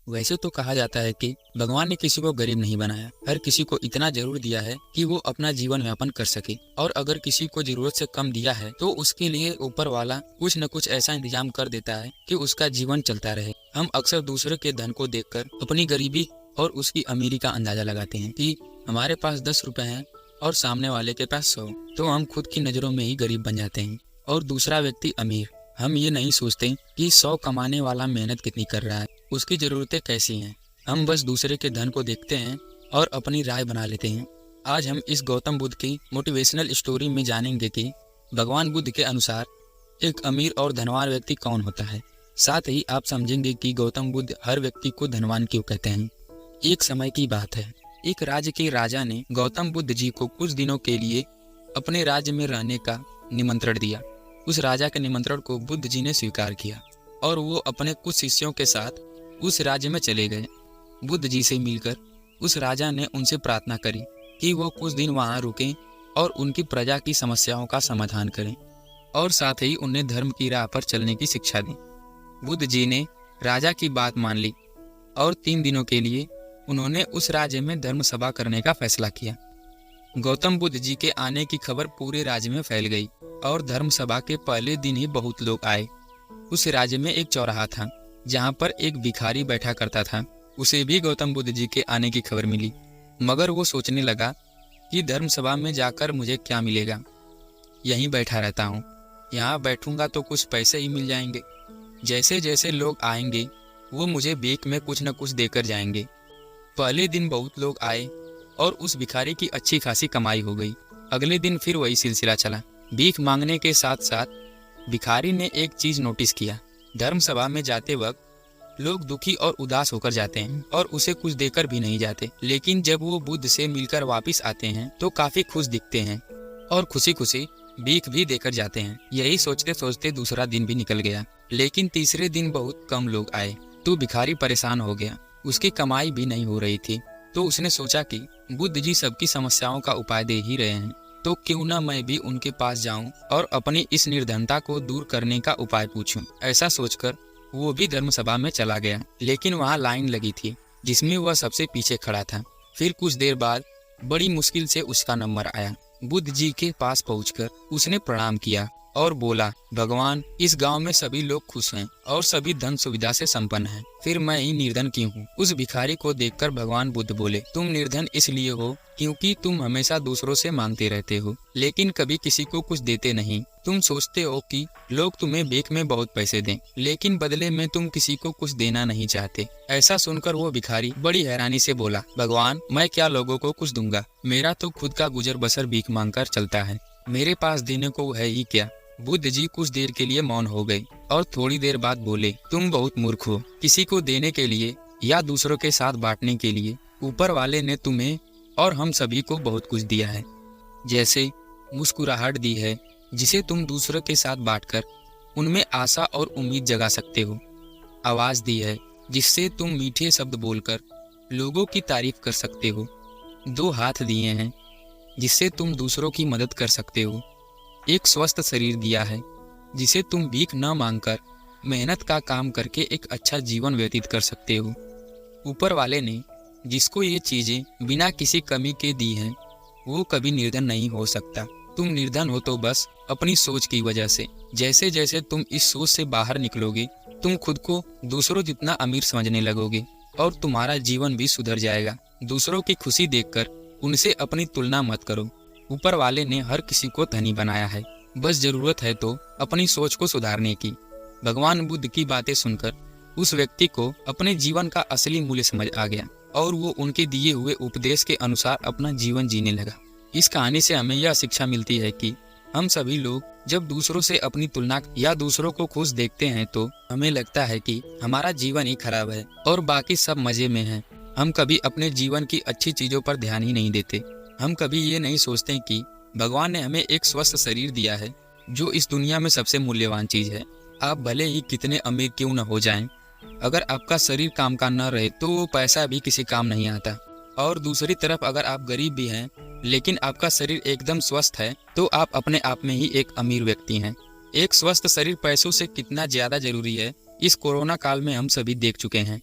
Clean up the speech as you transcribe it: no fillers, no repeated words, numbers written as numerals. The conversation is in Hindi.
वैसे तो कहा जाता है कि भगवान ने किसी को गरीब नहीं बनाया, हर किसी को इतना जरूर दिया है कि वो अपना जीवन यापन कर सके। और अगर किसी को जरूरत से कम दिया है तो उसके लिए ऊपर वाला कुछ न कुछ ऐसा इंतजाम कर देता है कि उसका जीवन चलता रहे। हम अक्सर दूसरे के धन को देखकर अपनी गरीबी और उसकी अमीरी का अंदाजा लगाते हैं कि हमारे पास 10 रुपए हैं और सामने वाले के पास 100, तो हम खुद की नजरों में ही गरीब बन जाते हैं और दूसरा व्यक्ति अमीर। हम ये नहीं सोचते कि 100 कमाने वाला मेहनत कितनी कर रहा है, उसकी ज़रूरतें कैसी हैं। हम बस दूसरे के धन को देखते हैं और अपनी राय बना लेते हैं। आज हम इस गौतम बुद्ध की मोटिवेशनल स्टोरी में जानेंगे कि भगवान बुद्ध के अनुसार एक अमीर और धनवान व्यक्ति कौन होता है। साथ ही आप समझेंगे कि गौतम बुद्ध हर व्यक्ति को धनवान क्यों कहते हैं। एक समय की बात है, एक राज्य के राजा ने गौतम बुद्ध जी को कुछ दिनों के लिए अपने राज्य में रहने का निमंत्रण दिया। उस राजा के निमंत्रण को बुद्ध जी ने स्वीकार किया और वो अपने कुछ शिष्यों के साथ उस राज्य में चले गए। बुद्ध जी से मिलकर उस राजा ने उनसे प्रार्थना करी कि वो कुछ दिन वहाँ रुकें और उनकी प्रजा की समस्याओं का समाधान करें और साथ ही उन्हें धर्म की राह पर चलने की शिक्षा दी। बुद्ध जी ने राजा की बात मान ली और 3 दिनों के लिए उन्होंने उस राज्य में धर्म सभा करने का फैसला किया। गौतम बुद्ध जी के आने की खबर पूरे राज्य में फैल गई और धर्म सभा के पहले दिन ही बहुत लोग आए। उस राज्य में एक चौराहा था जहाँ पर एक भिखारी बैठा करता था। उसे भी गौतम बुद्ध जी के आने की खबर मिली, मगर वो सोचने लगा कि धर्म सभा में जाकर मुझे क्या मिलेगा, यहीं बैठा रहता हूँ, यहाँ बैठूंगा तो कुछ पैसे ही मिल जाएंगे। जैसे जैसे लोग आएंगे वो मुझे भीख में कुछ न कुछ देकर जाएंगे। पहले दिन बहुत लोग आए और उस भिखारी की अच्छी खासी कमाई हो गई। अगले दिन फिर वही सिलसिला चला। भीख मांगने के साथ साथ भिखारी ने एक चीज नोटिस किया, धर्म सभा में जाते वक्त लोग दुखी और उदास होकर जाते हैं और उसे कुछ देकर भी नहीं जाते, लेकिन जब वो बुद्ध से मिलकर वापस आते हैं तो काफी खुश दिखते हैं और खुशी खुशी भीख भी देकर जाते हैं। यही सोचते सोचते दूसरा दिन भी निकल गया, लेकिन तीसरे दिन बहुत कम लोग आए तो भिखारी परेशान हो गया। उसकी कमाई भी नहीं हो रही थी, तो उसने सोचा कि बुद्ध जी सबकी समस्याओं का उपाय दे ही रहे हैं, तो क्यों ना मैं भी उनके पास जाऊं और अपनी इस निर्धनता को दूर करने का उपाय पूछूं। ऐसा सोचकर वो भी धर्म सभा में चला गया, लेकिन वहाँ लाइन लगी थी जिसमें वह सबसे पीछे खड़ा था। फिर कुछ देर बाद बड़ी मुश्किल से उसका नंबर आया। बुद्ध जी के पास पहुंचकर उसने प्रणाम किया और बोला, भगवान, इस गांव में सभी लोग खुश हैं और सभी धन सुविधा से संपन्न हैं, फिर मैं ही निर्धन क्यों हूँ। उस भिखारी को देखकर भगवान बुद्ध बोले, तुम निर्धन इसलिए हो क्योंकि तुम हमेशा दूसरों से मांगते रहते हो, लेकिन कभी किसी को कुछ देते नहीं। तुम सोचते हो कि लोग तुम्हें भीख में बहुत पैसे दें, लेकिन बदले में तुम किसी को कुछ देना नहीं चाहते। ऐसा सुनकर वो भिखारी बड़ी हैरानी से बोला, भगवान, मैं क्या लोगों को कुछ दूंगा, मेरा तो खुद का गुजर बसर भीख मांगकर चलता है, मेरे पास देने को है ही क्या। बुद्ध जी कुछ देर के लिए मौन हो गए और थोड़ी देर बाद बोले, तुम बहुत मूर्ख हो। किसी को देने के लिए या दूसरों के साथ बांटने के लिए ऊपर वाले ने तुम्हें और हम सभी को बहुत कुछ दिया है। जैसे मुस्कुराहट दी है जिसे तुम दूसरों के साथ बांटकर उनमें आशा और उम्मीद जगा सकते हो। आवाज दी है जिससे तुम मीठे शब्द बोलकर लोगों की तारीफ कर सकते हो। 2 हाथ दिए हैं जिससे तुम दूसरों की मदद कर सकते हो। एक स्वस्थ शरीर दिया है जिसे तुम भीख न मांगकर मेहनत का काम करके एक अच्छा जीवन व्यतीत कर सकते हो। ऊपर वाले ने जिसको ये चीजें बिना किसी कमी के दी हैं, वो कभी निर्धन नहीं हो सकता। तुम निर्धन हो तो बस अपनी सोच की वजह से। जैसे जैसे तुम इस सोच से बाहर निकलोगे, तुम खुद को दूसरों जितना अमीर समझने लगोगे और तुम्हारा जीवन भी सुधर जाएगा। दूसरों की खुशी देखकर उनसे अपनी तुलना मत करो। ऊपर वाले ने हर किसी को धनी बनाया है, बस जरूरत है तो अपनी सोच को सुधारने की। भगवान बुद्ध की बातें सुनकर उस व्यक्ति को अपने जीवन का असली मूल्य समझ आ गया और वो उनके दिए हुए उपदेश के अनुसार अपना जीवन जीने लगा। इस कहानी से हमें यह शिक्षा मिलती है कि हम सभी लोग जब दूसरों से अपनी तुलना या दूसरों को खुश देखते हैं तो हमें लगता है कि हमारा जीवन ही खराब है और बाकी सब मजे में है। हम कभी अपने जीवन की अच्छी चीजों पर ध्यान ही नहीं देते। हम कभी ये नहीं सोचते कि भगवान ने हमें एक स्वस्थ शरीर दिया है जो इस दुनिया में सबसे मूल्यवान चीज है। आप भले ही कितने अमीर क्यों न हो जाएं, अगर आपका शरीर काम का न रहे तो वो पैसा भी किसी काम नहीं आता। और दूसरी तरफ अगर आप गरीब भी हैं लेकिन आपका शरीर एकदम स्वस्थ है तो आप अपने आप में ही एक अमीर व्यक्ति हैं। एक स्वस्थ शरीर पैसों से कितना ज्यादा जरूरी है इस कोरोना काल में हम सभी देख चुके हैं।